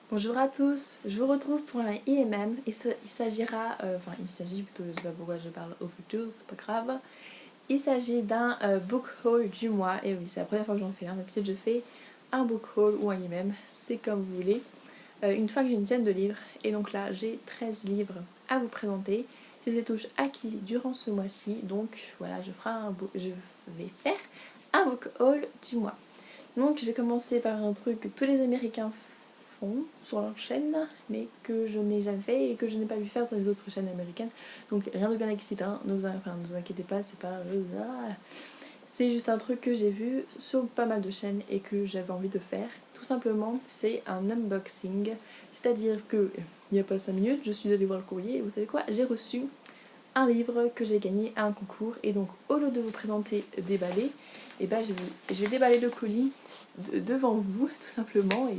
Bonjour à tous, je vous retrouve pour un IMM. Il s'agira, il s'agit plutôt, je sais pas pourquoi je parle au futur, c'est pas grave. Il s'agit d'un book haul du mois, et oui, c'est la première fois que j'en fais un. D'habitude, je fais un book haul ou un IMM, c'est comme vous voulez. Une fois que j'ai une dizaine de livres, et donc là, j'ai 13 livres à vous présenter. Je les ai tous acquis durant ce mois-ci, donc voilà, je vais faire un book haul du mois. Donc, je vais commencer par un truc que tous les Américains font sur leur chaîne, mais que je n'ai jamais fait et que je n'ai pas vu faire sur les autres chaînes américaines. Donc rien de bien excitant, ne vous inquiétez pas, c'est pas... c'est juste un truc que j'ai vu sur pas mal de chaînes et que j'avais envie de faire. Tout simplement, c'est un unboxing, c'est-à-dire que il n'y a pas 5 minutes, je suis allée voir le courrier et vous savez quoi, j'ai reçu un livre que j'ai gagné à un concours. Et donc au lieu de vous présenter déballer, et ben je vais déballer le colis devant vous tout simplement. Et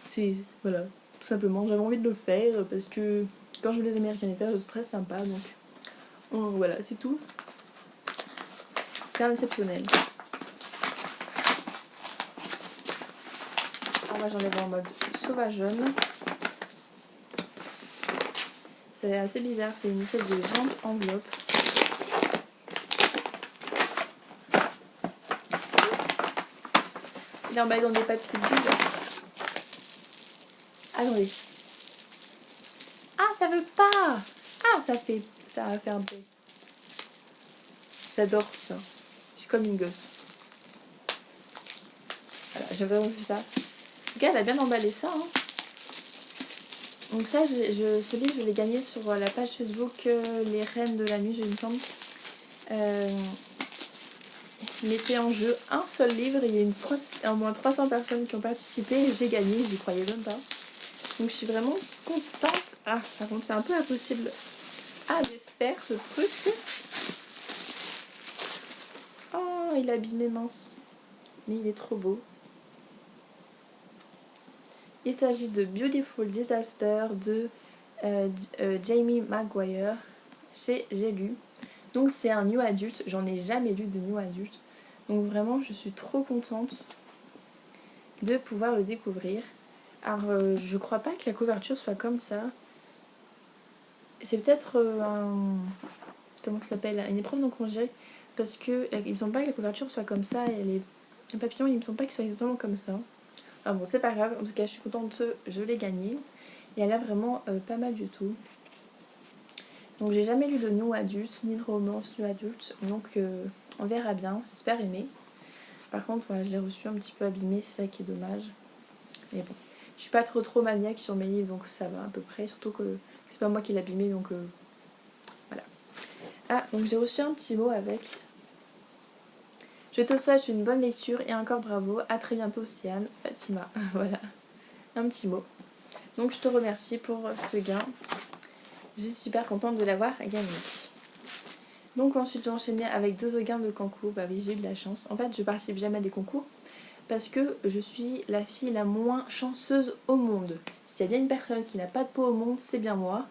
c'est voilà, tout simplement j'avais envie de le faire parce que quand je vois les Américains les faire, je suis très sympa. Donc voilà, c'est tout. C'est exceptionnel. On va j'enlève en mode sauvage jaune. C'est assez bizarre, c'est une espèce de géante enveloppe. Il est emballé dans des papiers bulles. Attendez. Ah, ça veut pas. Ah, ça a fait un peu. J'adore ça. Je suis comme une gosse. Voilà, j'ai vraiment vu ça. En tout cas, elle a bien emballé ça. Hein. Donc ça, ce livre, je l'ai gagné sur la page Facebook Les Reines de la Nuit, je me semble. Mettez en jeu un seul livre. Il y a au moins 300 personnes qui ont participé et j'ai gagné. J'y croyais même pas. Donc je suis vraiment contente. Ah, par contre, c'est un peu impossible à défaire ce truc. Oh, il est abîmé mince. Mais il est trop beau. Il s'agit de Beautiful Disaster de Jamie Maguire chez J'ai lu. Donc c'est un new adulte, j'en ai jamais lu de new adulte. Donc vraiment je suis trop contente de pouvoir le découvrir. Alors je crois pas que la couverture soit comme ça. C'est peut-être comment ça s'appelle, une épreuve non congé. Parce que il me semble pas que la couverture soit comme ça et les papillons il me semble pas qu'ils soient exactement comme ça. Ah bon, c'est pas grave, en tout cas je suis contente, je l'ai gagné. Et elle a vraiment pas mal du tout. Donc j'ai jamais lu de new adulte, ni de romance new adulte, donc on verra bien, j'espère aimer. Par contre, voilà, je l'ai reçu un petit peu abîmé, c'est ça qui est dommage. Mais bon, je suis pas trop maniaque sur mes livres, donc ça va à peu près, surtout que c'est pas moi qui l'ai abîmé, donc voilà. Ah, donc j'ai reçu un petit mot avec. Je te souhaite une bonne lecture et encore bravo, à très bientôt Siane, Fatima, voilà, un petit mot. Donc je te remercie pour ce gain. Je suis super contente de l'avoir gagné. Donc ensuite j'ai enchaîné avec 2 autres gains de concours. Bah oui, j'ai eu de la chance. En fait je participe jamais à des concours parce que je suis la fille la moins chanceuse au monde. S'il y a bien une personne qui n'a pas de peau au monde, c'est bien moi.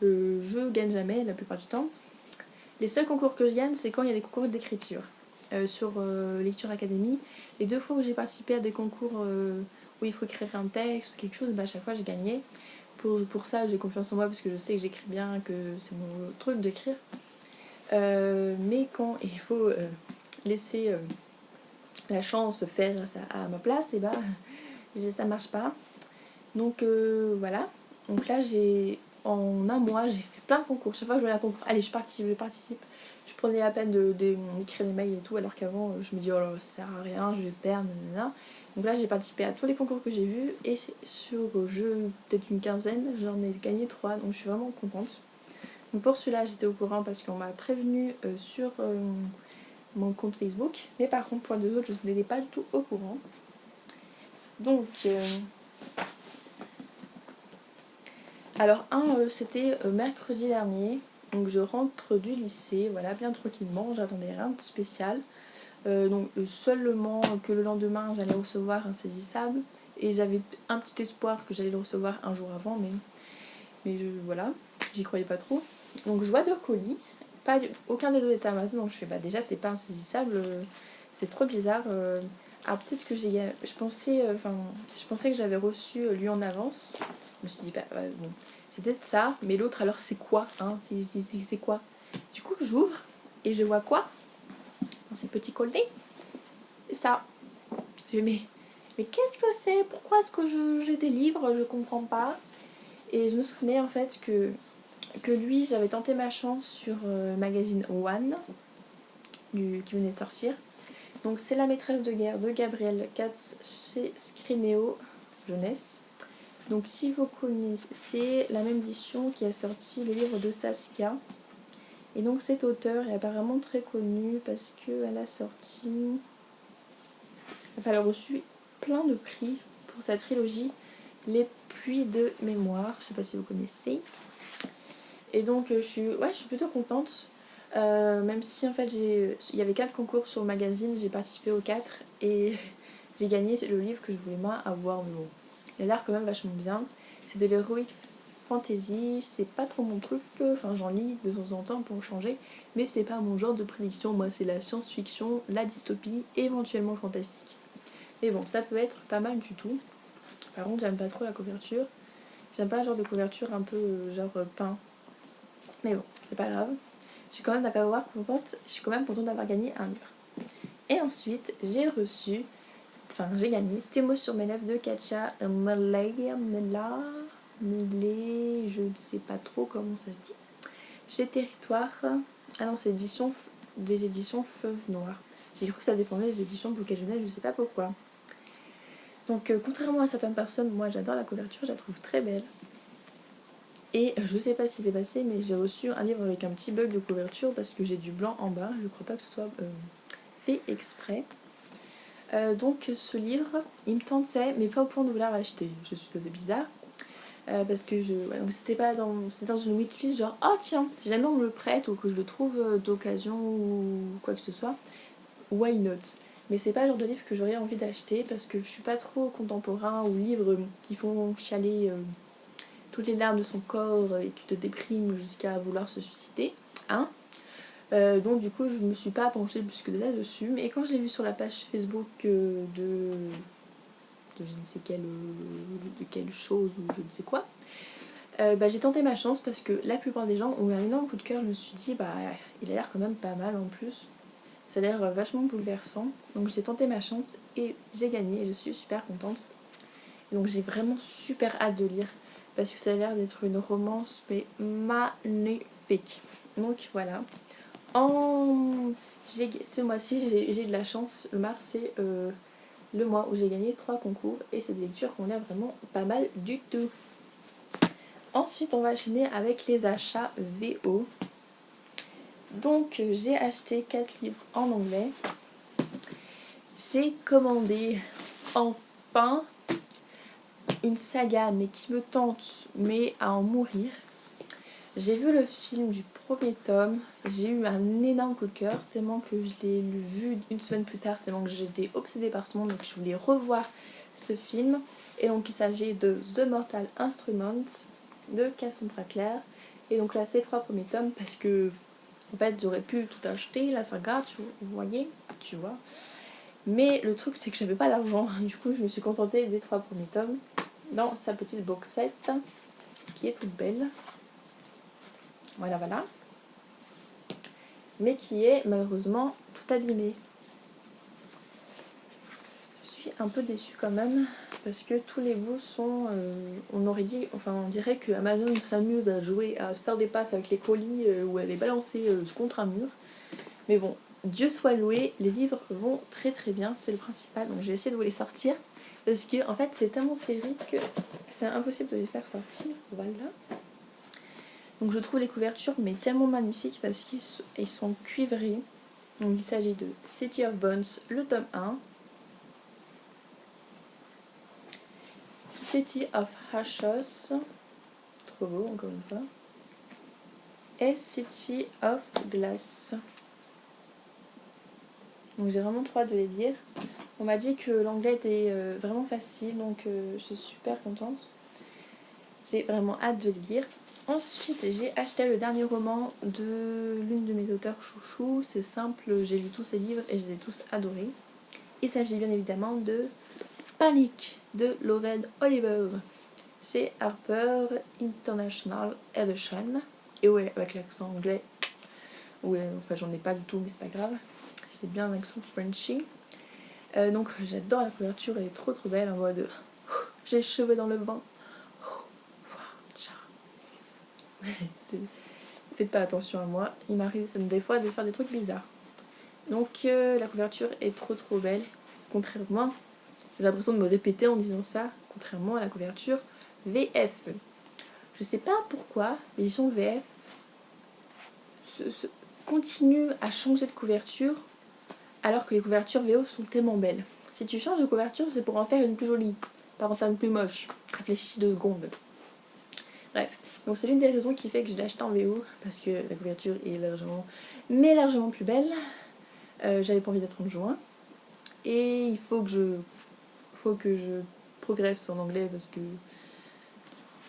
Je gagne jamais la plupart du temps. Les seuls concours que je gagne, c'est quand il y a des concours d'écriture. Sur Lecture Académie, les 2 fois où j'ai participé à des concours où il faut écrire un texte ou quelque chose, bah à chaque fois j'ai gagné. Pour ça j'ai confiance en moi parce que je sais que j'écris bien, que c'est mon truc d'écrire. Mais quand il faut laisser la chance faire ça à ma place, et bah ça marche pas. Donc voilà. Donc là en un mois j'ai fait plein de concours. Chaque fois que je voyais un concours, allez je participe. Je prenais la peine d'écrire des mails et tout, alors qu'avant je me dis oh là ça sert à rien, je vais perdre, nanana. Donc là j'ai participé à tous les concours que j'ai vus et sur peut-être une quinzaine, j'en ai gagné 3, donc je suis vraiment contente. Donc pour celui-là j'étais au courant parce qu'on m'a prévenu sur mon compte Facebook, mais par contre pour les 2 autres je n'étais pas du tout au courant. Donc alors c'était mercredi dernier, donc je rentre du lycée, voilà, bien tranquillement, j'attendais rien de spécial. Donc seulement que le lendemain j'allais recevoir un saisissable et j'avais un petit espoir que j'allais le recevoir un jour avant, mais voilà, j'y croyais pas trop. Donc je vois 2 colis, aucun des 2 était Amazon, donc je fais bah déjà c'est pas insaisissable, c'est trop bizarre. Alors peut-être que je pensais que j'avais reçu lui en avance. Je me suis dit, bah bon, c'est peut-être ça, mais l'autre alors c'est quoi hein, c'est quoi? Du coup j'ouvre et je vois quoi dans ces petits colliers? C'est ça. Je me dis, mais qu'est-ce que c'est? Pourquoi est-ce que j'ai des livres? Je comprends pas. Et je me souvenais en fait que lui, j'avais tenté ma chance sur le magazine One qui venait de sortir. Donc c'est La maîtresse de guerre de Gabriel Katz chez Scrinéo Jeunesse. Donc si vous connaissez, c'est la même édition qui a sorti le livre de Saskia. Et donc cet auteur est apparemment très connu parce qu'elle a sorti... Enfin, elle a reçu plein de prix pour sa trilogie Les pluies de mémoire. Je sais pas si vous connaissez. Et donc je suis plutôt contente. Même si en fait il y avait 4 concours sur le magazine, j'ai participé aux 4 et j'ai gagné le livre que je voulais moi avoir. Mais bon, il a l'air quand même vachement bien. C'est de l'heroic fantasy, c'est pas trop mon truc, enfin j'en lis de temps en temps pour changer, mais c'est pas mon genre de prédiction. Moi c'est la science-fiction, la dystopie, éventuellement fantastique. Mais bon, ça peut être pas mal du tout. Par contre j'aime pas trop la couverture, j'aime pas le genre de couverture un peu genre peint. Mais bon, c'est pas grave. Je suis quand même contente d'avoir gagné un livre. Et ensuite, j'ai gagné Tes mots sur mes lèvres de Katja Millet, je ne sais pas trop comment ça se dit. Chez Territoire, ah non, c'est des éditions Feuve Noire. J'ai cru que ça dépendait des éditions Bouquet Jeunesse, je ne sais pas pourquoi. Donc, contrairement à certaines personnes, moi j'adore la couverture, je la trouve très belle. Et je sais pas ce qui s'est passé, mais j'ai reçu un livre avec un petit bug de couverture parce que j'ai du blanc en bas. Je crois pas que ce soit fait exprès. Donc ce livre, il me tentait, mais pas au point de vouloir l'acheter. Je suis assez bizarre. Parce que donc c'était dans une wishlist genre oh tiens, si jamais on me le prête ou que je le trouve d'occasion ou quoi que ce soit, why not? Mais c'est pas le genre de livre que j'aurais envie d'acheter parce que je suis pas trop contemporain ou livres qui font chialer toutes les larmes de son corps et qui te dépriment jusqu'à vouloir se suicider. Hein, donc du coup je ne me suis pas penchée plus que là-dessus. Mais quand je l'ai vu sur la page Facebook de je ne sais quelle chose ou je ne sais quoi, j'ai tenté ma chance parce que la plupart des gens ont eu un énorme coup de cœur. Je me suis dit il a l'air quand même pas mal en plus. Ça a l'air vachement bouleversant. Donc j'ai tenté ma chance et j'ai gagné et je suis super contente. Donc j'ai vraiment super hâte de lire parce que ça a l'air d'être une romance mais magnifique. Donc voilà. Ce mois-ci j'ai eu de la chance. Le mars c'est le mois où j'ai gagné 3 concours et c'est des lectures qui ont l'air vraiment pas mal du tout. Ensuite on va enchaîner avec les achats VO. Donc j'ai acheté 4 livres en anglais. J'ai commandé enfin une saga mais qui me tente mais à en mourir. J'ai vu le film du premier tome, j'ai eu un énorme coup de cœur tellement que je l'ai vu une semaine plus tard, tellement que j'étais obsédée par ce monde, donc je voulais revoir ce film. Et donc il s'agit de The Mortal Instrument de Cassandra Clare. Et donc là c'est 3 premiers tomes parce que en fait j'aurais pu tout acheter, la saga, tu vois. Mais le truc c'est que j'avais pas d'argent, du coup je me suis contentée des 3 premiers tomes dans sa petite boxette qui est toute belle. Voilà. Mais qui est malheureusement tout abîmée. Je suis un peu déçue quand même parce que tous les bouts sont... on dirait que Amazon s'amuse à jouer, à faire des passes avec les colis ou à les balancer contre un mur. Mais bon, Dieu soit loué, les livres vont très très bien, c'est le principal. Donc je vais essayer de vous les sortir parce que en fait c'est tellement serré que c'est impossible de les faire sortir. Voilà. Donc je trouve les couvertures mais tellement magnifiques parce qu'ils sont cuivrés. Donc il s'agit de City of Bones, le tome 1. City of Ashes, trop beau encore une fois. Et City of Glass. Donc j'ai vraiment trop hâte de les lire. On m'a dit que l'anglais était vraiment facile, donc je suis super contente. J'ai vraiment hâte de les lire. Ensuite, j'ai acheté le dernier roman de l'une de mes auteurs chouchou. C'est simple, j'ai lu tous ses livres et je les ai tous adorés. Il s'agit bien évidemment de Panic de Lauren Oliver chez Harper International Edition. Et ouais, avec l'accent anglais. Ouais, enfin j'en ai pas du tout, mais c'est pas grave. C'est bien l'accent Frenchy. Donc j'adore la couverture, elle est trop belle en mode j'ai les cheveux dans le vent. Faites pas attention à moi, il m'arrive des fois de faire des trucs bizarres. Donc la couverture est trop belle. Contrairement, j'ai l'impression de me répéter en disant ça, contrairement à la couverture VF. Je sais pas pourquoi l'édition VF continue à changer de couverture alors que les couvertures VO sont tellement belles. Si tu changes de couverture, c'est pour en faire une plus jolie, pas en faire une plus moche. Réfléchis 2 secondes. Bref, donc c'est l'une des raisons qui fait que je l'ai acheté en VO, parce que la couverture est largement plus belle. J'avais pas envie d'être en joint. Et il faut que je progresse en anglais parce que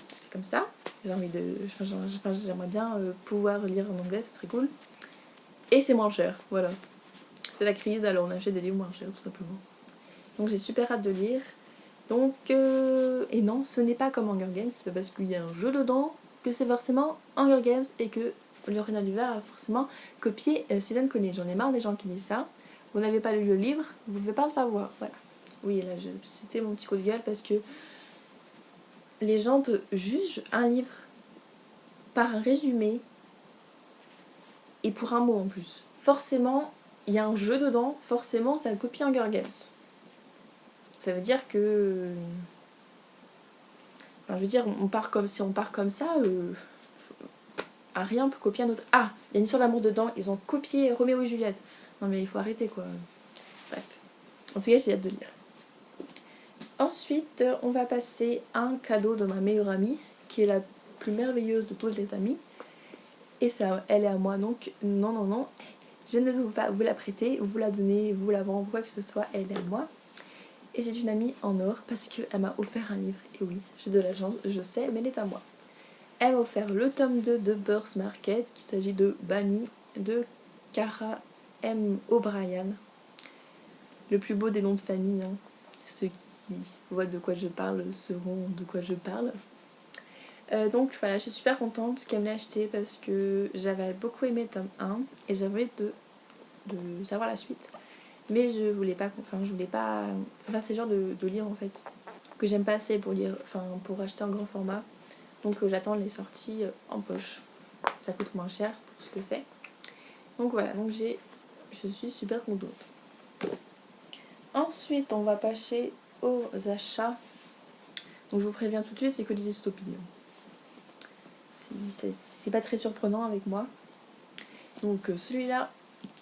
c'est comme ça. J'aimerais bien pouvoir lire en anglais, ce serait cool. Et c'est moins cher, voilà. C'est la crise, alors on achète des livres moins chers tout simplement. Donc j'ai super hâte de lire. Donc, et non, ce n'est pas comme Hunger Games, c'est pas parce qu'il y a un jeu dedans que c'est forcément Hunger Games et que Lauren Oliver a forcément copié Susan Collins. J'en ai marre des gens qui disent ça. Vous n'avez pas lu le livre, vous ne pouvez pas le savoir. Voilà. Oui, là, c'était mon petit coup de gueule parce que les gens jugent un livre par un résumé et pour un mot en plus. Forcément, il y a un jeu dedans, forcément, ça copie Hunger Games. Ça veut dire que... Enfin, je veux dire, si on part comme ça, rien peut copier un autre. Ah, il y a une histoire d'amour dedans, ils ont copié Roméo et Juliette. Non mais il faut arrêter quoi. Bref. En tout cas, j'ai hâte de lire. Ensuite, on va passer à un cadeau de ma meilleure amie, qui est la plus merveilleuse de toutes les amies. Et ça, elle est à moi, donc non. Je ne veux pas vous la prêter, vous la donner, vous la vendre, quoi que ce soit, elle est à moi. Et c'est une amie en or parce qu'elle m'a offert un livre. Et oui, j'ai de la chance, je sais, mais elle est à moi. Elle m'a offert le tome 2 de Birth Market, qu'il s'agit de Bunny, de Cara M. O'Brien. Le plus beau des noms de famille, hein. Ceux qui voient de quoi je parle sauront de quoi je parle. Donc voilà, je suis super contente qu'elle me l'ait acheté parce que j'avais beaucoup aimé le tome 1 et j'avais de savoir la suite. Mais je voulais pas, c'est le genre de livre en fait que j'aime pas assez pour lire, pour acheter en grand format. Donc j'attends les sorties en poche. Ça coûte moins cher pour ce que c'est. Donc voilà, je suis super contente. Ensuite, on va passer aux achats. Donc je vous préviens tout de suite, c'est que des dystopies. C'est pas très surprenant avec moi. Donc celui-là,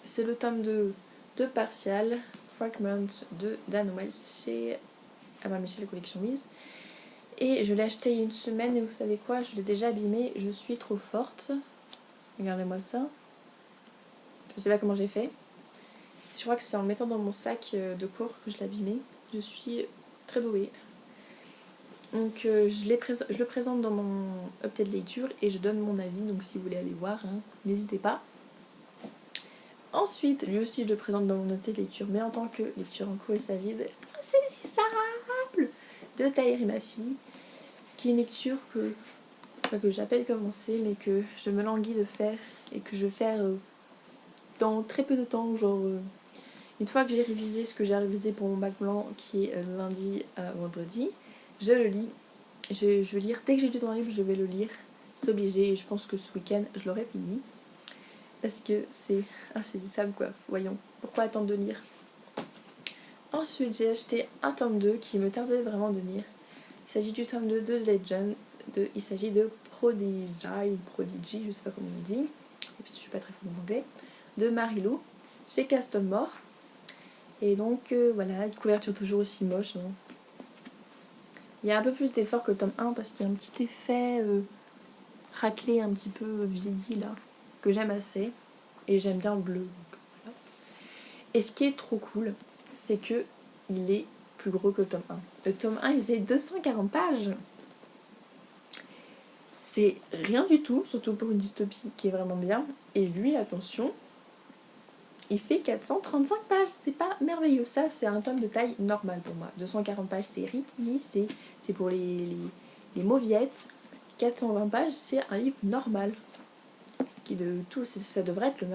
c'est le tome 2 de Partial, Fragment de Dan Wells chez Albin Michel Collection Mise. Et je l'ai acheté il y a une semaine et vous savez quoi, je l'ai déjà abîmé, je suis trop forte. Regardez-moi ça. Je sais pas comment j'ai fait. Je crois que c'est en le mettant dans mon sac de cours que je l'ai abîmé. Je suis très douée. Donc je le présente dans mon update lecture et je donne mon avis. Donc si vous voulez aller voir, hein, n'hésitez pas. Ensuite, lui aussi je le présente dans mon update lecture, mais en tant que lecture en cours, il s'agit de Insaisissable de Tahir et ma fille, qui est une lecture que j'appelle commencer, mais que je me languis de faire et que je vais faire dans très peu de temps, genre une fois que j'ai révisé ce que j'ai révisé pour mon bac blanc qui est lundi à vendredi, je le lis. Je vais lire, dès que j'ai du temps libre, je vais le lire. C'est obligé et je pense que ce week-end, je l'aurai fini. Parce que c'est insaisissable quoi, voyons. Pourquoi attendre de lire? Ensuite, j'ai acheté un tome 2 qui me tardait vraiment de lire. Il s'agit du tome 2 de Legend. Il s'agit de Prodigy, je sais pas comment on dit. Et puis je suis pas très forte en anglais. De Marilou, chez Castlemore. Et donc voilà, une couverture toujours aussi moche. Hein. Il y a un peu plus d'effort que le tome 1 parce qu'il y a un petit effet raclé, un petit peu vieilli là, que j'aime assez. Et j'aime bien le bleu. Donc, voilà. Et ce qui est trop cool, c'est que il est plus gros que le tome 1. Le tome 1, il faisait 240 pages. C'est rien du tout, surtout pour une dystopie qui est vraiment bien. Et lui, attention, il fait 435 pages, c'est pas merveilleux. Ça, c'est un tome de taille normale pour moi. 240 pages, c'est Ricky, c'est pour les mauviettes. 420 pages, c'est un livre normal. Qui de tout, ça devrait être le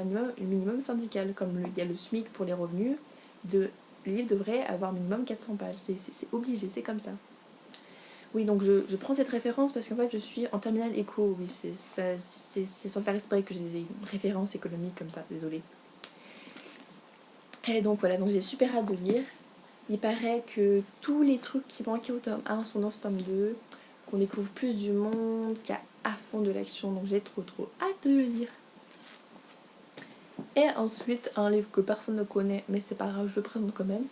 minimum syndical. Comme il y a le SMIC pour les revenus, le livre devrait avoir minimum 400 pages. C'est obligé, c'est comme ça. Oui, donc je prends cette référence parce qu'en fait, je suis en terminale éco. Oui, c'est sans faire exprès que j'ai des références économiques comme ça, désolée. Et donc voilà, donc j'ai super hâte de lire. Il paraît que tous les trucs qui manquaient au tome 1 sont dans ce tome 2, qu'on découvre plus du monde, qu'il y a à fond de l'action, donc j'ai trop hâte de le lire. Et ensuite, un livre que personne ne connaît, mais c'est pas grave, je le présente quand même.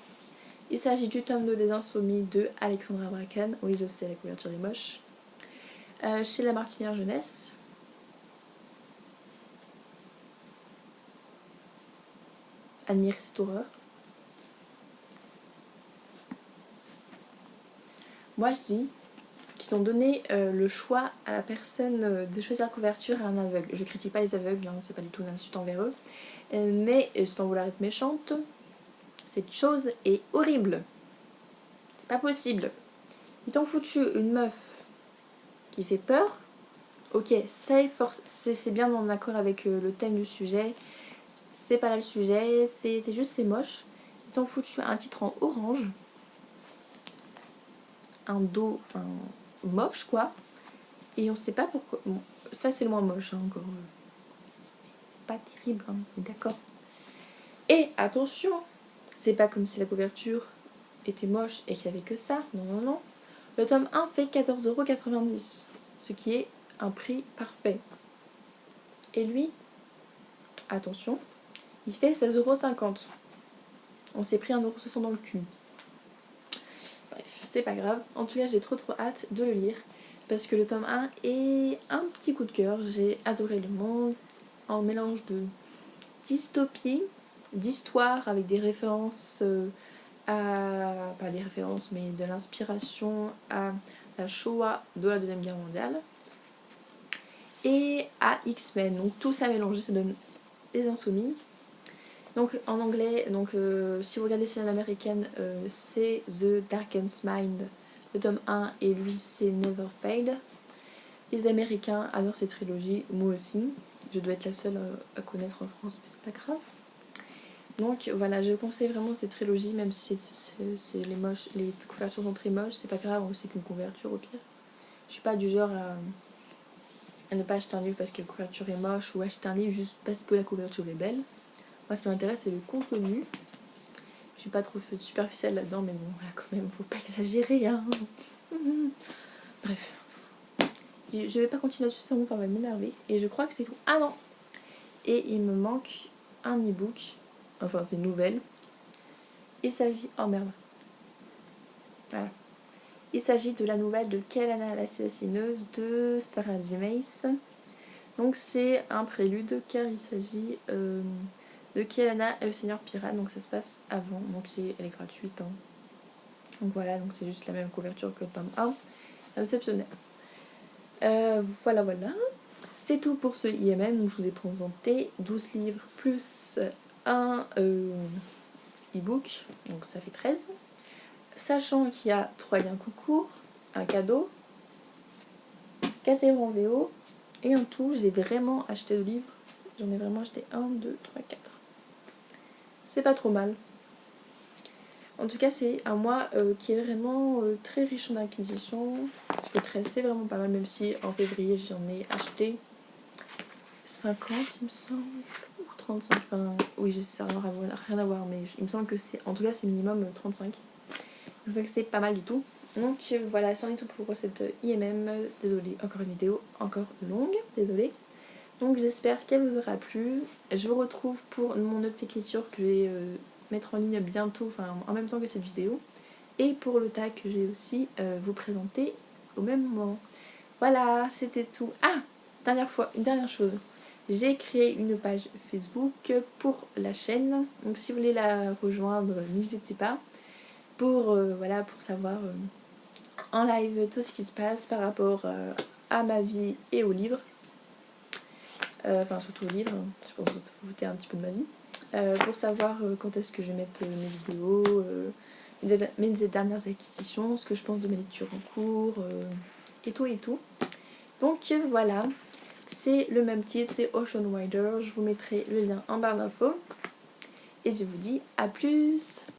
Il s'agit du tome 2 des Insommies de Alexandra Bracken. Oui, je sais, la couverture est moche. Chez La Martinière Jeunesse. Admirez cette horreur. Moi, je dis qu'ils ont donné le choix à la personne de choisir la couverture à un aveugle. Je critique pas les aveugles, hein, c'est pas du tout une insulte envers eux. Mais sans vouloir être méchante, cette chose est horrible. C'est pas possible. Ils t'ont foutu une meuf qui fait peur. Ok, c'est bien en accord avec le thème du sujet. C'est pas là le sujet, c'est juste c'est moche. Ils t'ont foutu un titre en orange. Un dos moche quoi. Et on sait pas pourquoi. Bon, ça c'est le moins moche hein, encore. C'est pas terrible, hein, d'accord. Et attention, c'est pas comme si la couverture était moche et qu'il y avait que ça. Non. Le tome 1 fait 14,90 €, ce qui est un prix parfait. Et lui, attention, il fait 16,50 €. On s'est pris 1,60 € dans le cul. Bref, c'est pas grave. En tout cas, j'ai trop hâte de le lire. Parce que le tome 1 est un petit coup de cœur. J'ai adoré le monde. En mélange de dystopie, d'histoire avec des références pas des références, mais de l'inspiration à la Shoah de la Deuxième Guerre mondiale. Et à X-Men. Donc tout ça mélangé, ça donne Les Insoumis. Donc en anglais, si vous regardez série américaine, c'est The Darkest Mind, le tome 1, et lui c'est Never Fade. Les Américains adorent cette trilogie, moi aussi. Je dois être la seule à connaître en France, mais c'est pas grave. Donc voilà, je conseille vraiment cette trilogie, même si les couvertures sont très moches, c'est pas grave, c'est qu'une couverture au pire. Je suis pas du genre à ne pas acheter un livre parce que la couverture est moche, ou acheter un livre juste parce que la couverture est belle. Moi, ce qui m'intéresse, c'est le contenu. Je suis pas trop superficielle là-dedans, mais bon, là, quand même, faut pas exagérer, hein. Bref. Je vais pas continuer là-dessus, ça va m'énerver. Et je crois que c'est tout. Ah non! Et il me manque un e-book. Enfin, c'est une nouvelle. Il s'agit... Oh merde. Voilà. Il s'agit de la nouvelle de Kaelana l'assassineuse de Sarah J. Maas. Donc c'est un prélude car il s'agit... de Kaelana et le Seigneur Pirate, donc ça se passe avant, donc elle est gratuite. Hein. Donc voilà, donc c'est juste la même couverture que le tome 1, exceptionnel. Voilà. C'est tout pour ce IMM, donc je vous ai présenté 12 livres plus un e-book, donc ça fait 13. Sachant qu'il y a 3 liens concours, un cadeau, 4 livres en VO, et en tout, j'ai vraiment acheté de livres. J'en ai vraiment acheté 1, 2, 3, 4. C'est pas trop mal. En tout cas, c'est un mois qui est vraiment très riche en acquisitions. Et 13, c'est vraiment pas mal, même si en février, j'en ai acheté 50, il me semble, ou 35. Enfin, oui, je sais, ça n'a rien à voir, mais il me semble que c'est, en tout cas, c'est minimum 35. Donc, c'est pas mal du tout. Donc, voilà, c'en est tout pour cette IMM. Désolée, encore une vidéo encore longue, désolée. Donc, j'espère qu'elle vous aura plu. Je vous retrouve pour mon update lecture que je vais mettre en ligne bientôt, enfin en même temps que cette vidéo, et pour le tag que j'ai aussi vous présenter au même moment. Voilà, c'était tout. Ah, une dernière chose, j'ai créé une page Facebook pour la chaîne, donc si vous voulez la rejoindre, n'hésitez pas, pour savoir en live tout ce qui se passe par rapport à ma vie et aux livres. Enfin surtout aux livres, je pense que vous foutez un petit peu de ma vie. pour savoir quand est-ce que je vais mettre mes vidéos, mes dernières acquisitions, ce que je pense de mes lectures en cours, et tout et tout. Donc voilà, c'est le même titre, c'est Ocean Rider. Je vous mettrai le lien en barre d'infos. Et je vous dis à plus!